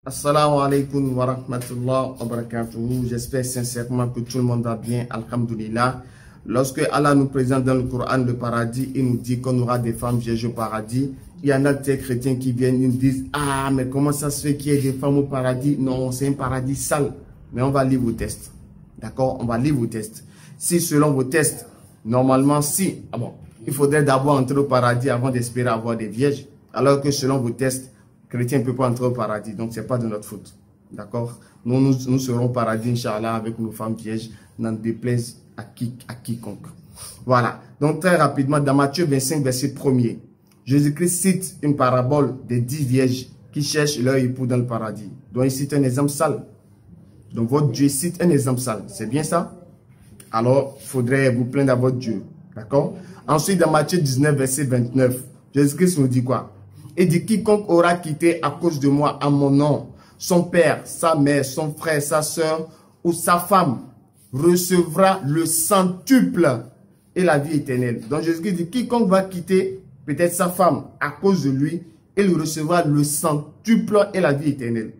Assalamu alaikum wa rahmatullah wa barakatuh. J'espère sincèrement que tout le monde va bien. Alhamdulillah. Lorsque Allah nous présente dans le Coran le paradis, il nous dit qu'on aura des femmes vierges au paradis. Il y en a des chrétiens qui viennent et nous disent: ah, mais comment ça se fait qu'il y ait des femmes au paradis? Non, c'est un paradis sale. Mais on va lire vos tests. D'accord? On va lire vos tests. Si selon vos tests, normalement, si, il faudrait d'abord entrer au paradis avant d'espérer avoir des vierges. Alors que selon vos tests, chrétien ne peut pas entrer au paradis, donc ce n'est pas de notre faute. D'accord? Nous serons au paradis, Inch'Allah, avec nos femmes vierges, n'en déplaise à quiconque. Voilà. Donc, très rapidement, dans Matthieu 25, verset 1er, Jésus-Christ cite une parabole des 10 vierges qui cherchent leur époux dans le paradis. Donc, il cite un exemple sale. Donc, votre Dieu cite un exemple sale. C'est bien ça? Alors, il faudrait vous plaindre à votre Dieu. D'accord? Ensuite, dans Matthieu 19, verset 29, Jésus-Christ nous dit quoi? Il dit: quiconque aura quitté à cause de moi en mon nom son père, sa mère, son frère, sa soeur ou sa femme recevra le centuple et la vie éternelle. Donc Jésus dit: quiconque va quitter peut-être sa femme à cause de lui, il recevra le centuple et la vie éternelle.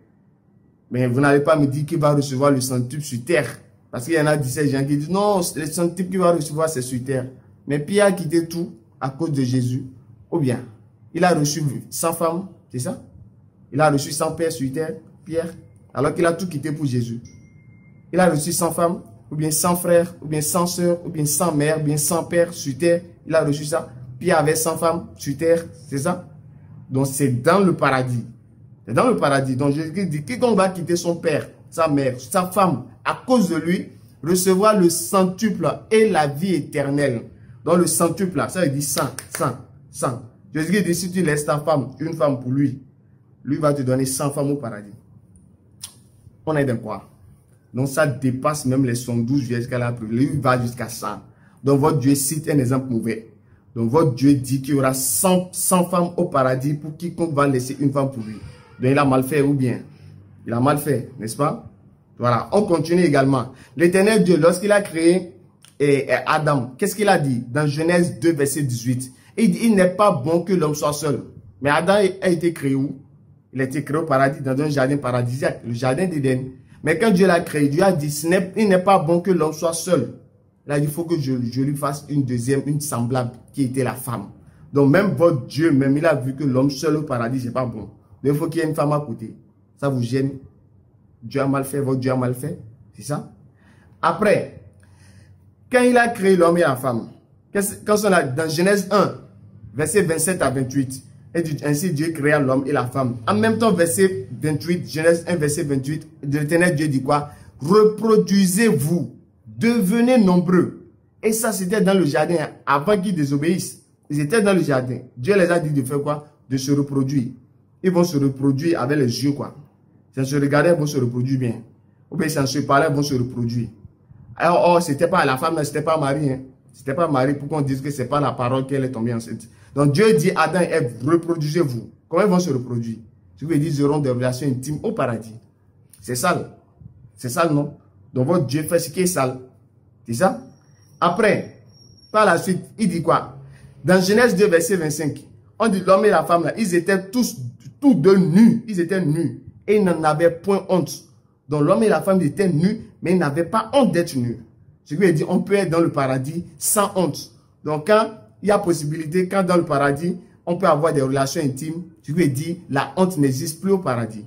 Mais vous n'allez pas me dire qu'il va recevoir le centuple sur terre. Parce qu'il y en a 17 gens qui disent: non, le centuple qu'il va recevoir c'est sur terre. Mais Pierre a quitté tout à cause de Jésus. Ou bien il a reçu 100 femmes, c'est ça? Il a reçu 100 pères sur terre, Pierre, alors qu'il a tout quitté pour Jésus. Il a reçu 100 femmes, ou bien 100 frères, ou bien 100 sœurs, ou bien 100 mères, ou bien 100 pères sur terre. Il a reçu ça. Pierre avait 100 femmes sur terre, c'est ça? Donc c'est dans le paradis. C'est dans le paradis. Donc Jésus dit: quiconque va quitter son père, sa mère, sa femme, à cause de lui, recevra le centuple et la vie éternelle. Donc le centuple, ça veut dire 100, 100, 100. Jésus dit: si tu laisses ta femme, une femme pour lui, lui va te donner 100 femmes au paradis. On est dans quoi? Donc ça dépasse même les 112 vierges qu'elle a prévues. Lui va jusqu'à 100. Donc votre Dieu cite un exemple mauvais. Donc votre Dieu dit qu'il y aura 100 femmes au paradis pour quiconque va laisser une femme pour lui. Donc il a mal fait ou bien? Il a mal fait, n'est-ce pas? Voilà, on continue également. L'Éternel Dieu, lorsqu'il a créé Adam, qu'est-ce qu'il a dit? Dans Genèse 2, verset 18. Il dit: il n'est pas bon que l'homme soit seul. Mais Adam a été créé où? Il a été créé au paradis, dans un jardin paradisiaque, le jardin d'Éden. Mais quand Dieu l'a créé, Dieu a dit: il n'est pas bon que l'homme soit seul. Il a dit: il faut que je lui fasse une deuxième, une semblable, qui était la femme. Donc même votre Dieu, même il a vu que l'homme seul au paradis, c'est pas bon. Donc il faut qu'il y ait une femme à côté. Ça vous gêne? Dieu a mal fait, votre Dieu a mal fait. C'est ça? Après, quand il a créé l'homme et la femme, quand on a dans Genèse 1, verset 27 à 28, et dit: ainsi Dieu créa l'homme et la femme. En même temps, verset 28, Genèse 1, verset 28, de l'Éternel Dieu dit quoi? Reproduisez-vous, devenez nombreux. Et ça, c'était dans le jardin, avant qu'ils désobéissent. Ils étaient dans le jardin. Dieu les a dit de faire quoi? De se reproduire. Ils vont se reproduire avec les yeux, quoi. Sans se regarder, ils vont se reproduire bien. Ou bien sans se parler, ils vont se reproduire. Alors, c'était pas la femme, c'était pas Marie, hein. C'était pas Marie pour qu'on dise que c'est pas la parole qu'elle est tombée enceinte. Donc Dieu dit à Adam et Ève: reproduisez-vous. Comment ils vont se reproduire? Je veux dire, ils auront des relations intimes au paradis. C'est sale. C'est sale, non? Donc votre Dieu fait ce qui est sale. C'est ça? Après, par la suite, il dit quoi? Dans Genèse 2, verset 25, on dit: l'homme et la femme, là, ils étaient tous deux nus. Ils étaient nus. Et ils n'en avaient point honte. Donc l'homme et la femme étaient nus, mais ils n'avaient pas honte d'être nus. Je lui ai dit: on peut être dans le paradis sans honte. Donc quand il y a possibilité, quand dans le paradis, on peut avoir des relations intimes, je lui ai dit: la honte n'existe plus au paradis.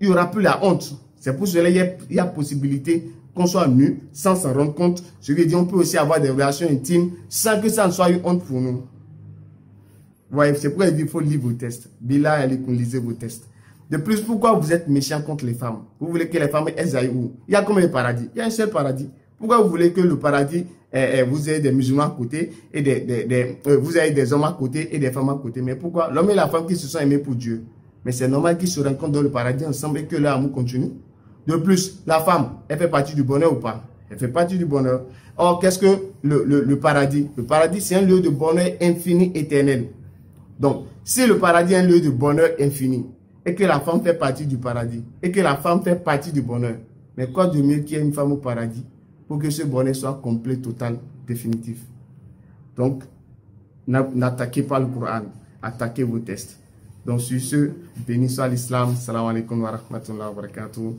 Il n'y aura plus la honte. C'est pour cela qu'il y a possibilité qu'on soit nu sans s'en rendre compte. Je lui ai dit: on peut aussi avoir des relations intimes sans que ça ne soit une honte pour nous. Vous voyez, c'est pourquoi il dit: il faut lire vos tests. Billah, allez, lisez vos tests. De plus, pourquoi vous êtes méchant contre les femmes? Vous voulez que les femmes aillent où? Il y a combien de paradis? Il y a un seul paradis. Pourquoi vous voulez que le paradis, vous ayez des musulmans à côté et vous ayez des hommes à côté et des femmes à côté? Mais pourquoi? L'homme et la femme qui se sont aimés pour Dieu. Mais c'est normal qu'ils se rencontrent dans le paradis ensemble et que leur amour continue. De plus, la femme, elle fait partie du bonheur ou pas? Elle fait partie du bonheur. Or, qu'est-ce que le paradis? Le paradis, c'est un lieu de bonheur infini, éternel. Donc, si le paradis est un lieu de bonheur infini et que la femme fait partie du paradis et que la femme fait partie du bonheur, mais quoi de mieux qu'il y ait une femme au paradis pour que ce bonheur soit complet, total, définitif? Donc, n'attaquez pas le Coran, attaquez vos tests. Donc sur ce, béni soit l'islam. Salam alaikum wa rahmatullahi wa barakatuh.